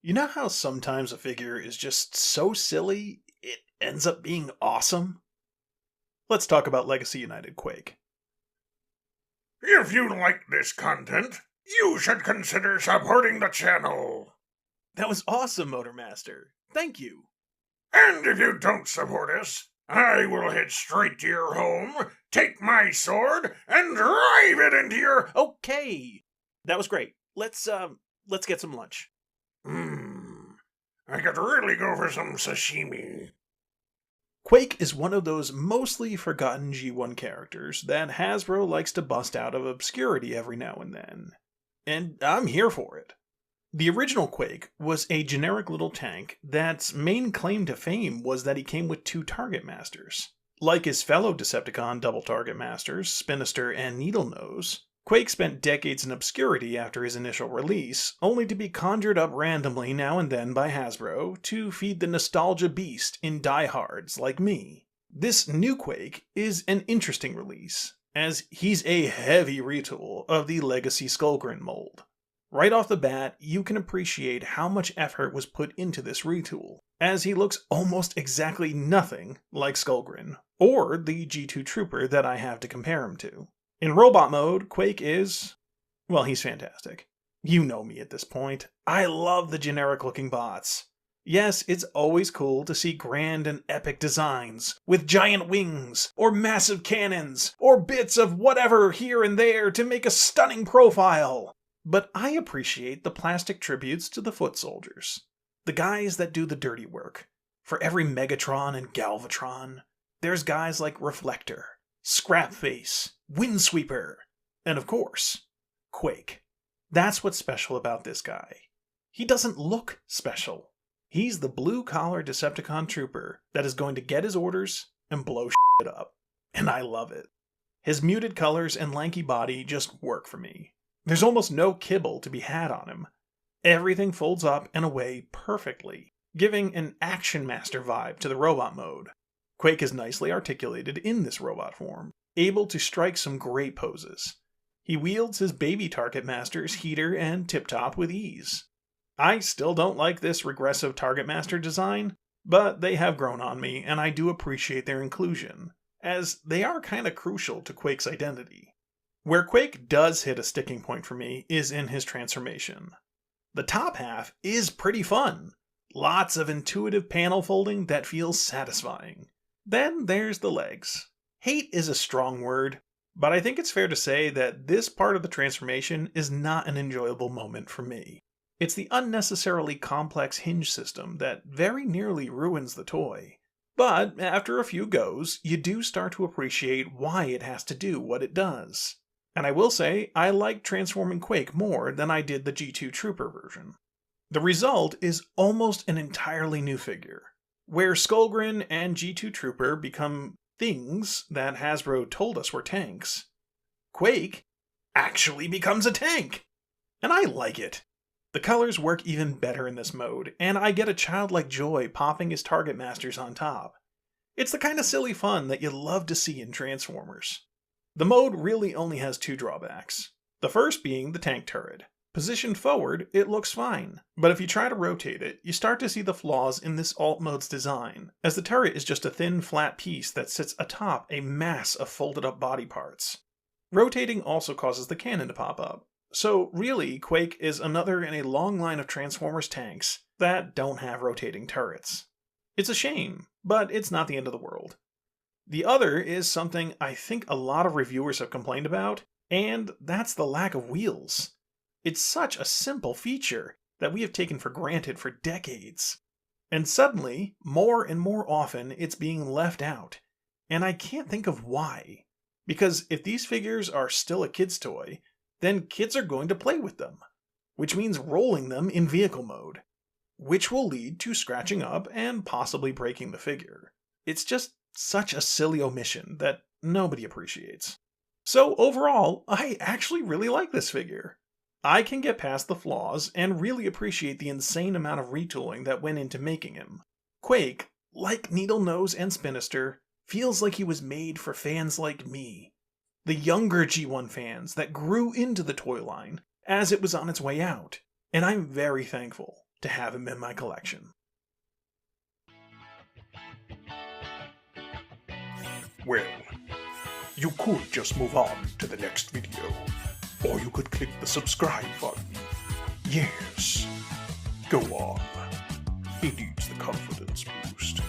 You know how sometimes a figure is just so silly, it ends up being awesome? Let's talk about Legacy United QUAKE. If you like this content, you should consider supporting the channel. That was awesome, Motormaster. Thank you. And if you don't support us, I will head straight to your home, take my sword, and drive it into your... Okay. That was great. Let's get some lunch. I could really go for some sashimi. Quake is one of those mostly forgotten G1 characters that Hasbro likes to bust out of obscurity every now and then. And I'm here for it. The original Quake was a generic little tank that's main claim to fame was that he came with 2 Target Masters. Like his fellow Decepticon double Target Masters, Spinister and Needlenose, Quake spent decades in obscurity after his initial release, only to be conjured up randomly now and then by Hasbro to feed the nostalgia beast in diehards like me. This new Quake is an interesting release, as he's a heavy retool of the Legacy Skullgrin mold. Right off the bat, you can appreciate how much effort was put into this retool, as he looks almost exactly nothing like Skullgrin, or the G2 Trooper that I have to compare him to. In robot mode, Quake is... well, he's fantastic. You know me at this point. I love the generic looking bots. Yes, it's always cool to see grand and epic designs, with giant wings, or massive cannons, or bits of whatever here and there to make a stunning profile. But I appreciate the plastic tributes to the foot soldiers. The guys that do the dirty work. For every Megatron and Galvatron, there's guys like Reflector, Scrapface, Windsweeper, and of course, Quake. That's what's special about this guy. He doesn't look special. He's the blue-collar Decepticon trooper that is going to get his orders and blow shit up. And I love it. His muted colors and lanky body just work for me. There's almost no kibble to be had on him. Everything folds up and away perfectly, giving an Action Master vibe to the robot mode. Quake is nicely articulated in this robot form, able to strike some great poses. He wields his baby Target Masters Heater and Tip Top with ease. I still don't like this regressive Target Master design, but they have grown on me and I do appreciate their inclusion, as they are kinda crucial to Quake's identity. Where Quake does hit a sticking point for me is in his transformation. The top half is pretty fun. Lots of intuitive panel folding that feels satisfying. Then there's the legs. Hate is a strong word, but I think it's fair to say that this part of the transformation is not an enjoyable moment for me. It's the unnecessarily complex hinge system that very nearly ruins the toy. But after a few goes, you do start to appreciate why it has to do what it does. And I will say, I like transforming Quake more than I did the G2 Trooper version. The result is almost an entirely new figure, where Skullgrin and G2 Trooper become things that Hasbro told us were tanks. Quake actually becomes a tank! And I like it. The colors work even better in this mode, and I get a childlike joy popping his Target Masters on top. It's the kind of silly fun that you love to see in Transformers. The mode really only has 2 drawbacks. The first being the tank turret. Positioned forward, it looks fine, but if you try to rotate it, you start to see the flaws in this alt mode's design, as the turret is just a thin, flat piece that sits atop a mass of folded up body parts. Rotating also causes the cannon to pop up. So really, Quake is another in a long line of Transformers tanks that don't have rotating turrets. It's a shame, but it's not the end of the world. The other is something I think a lot of reviewers have complained about, and that's the lack of wheels. It's such a simple feature that we have taken for granted for decades. And suddenly, more and more often, it's being left out. And I can't think of why. Because if these figures are still a kid's toy, then kids are going to play with them, which means rolling them in vehicle mode, which will lead to scratching up and possibly breaking the figure. It's just such a silly omission that nobody appreciates. So overall, I actually really like this figure. I can get past the flaws and really appreciate the insane amount of retooling that went into making him. Quake, like Needlenose and Spinister, feels like he was made for fans like me. The younger G1 fans that grew into the toy line as it was on its way out. And I'm very thankful to have him in my collection. Well, you could just move on to the next video, or you could click the subscribe button. Yes, go on. It needs the confidence boost.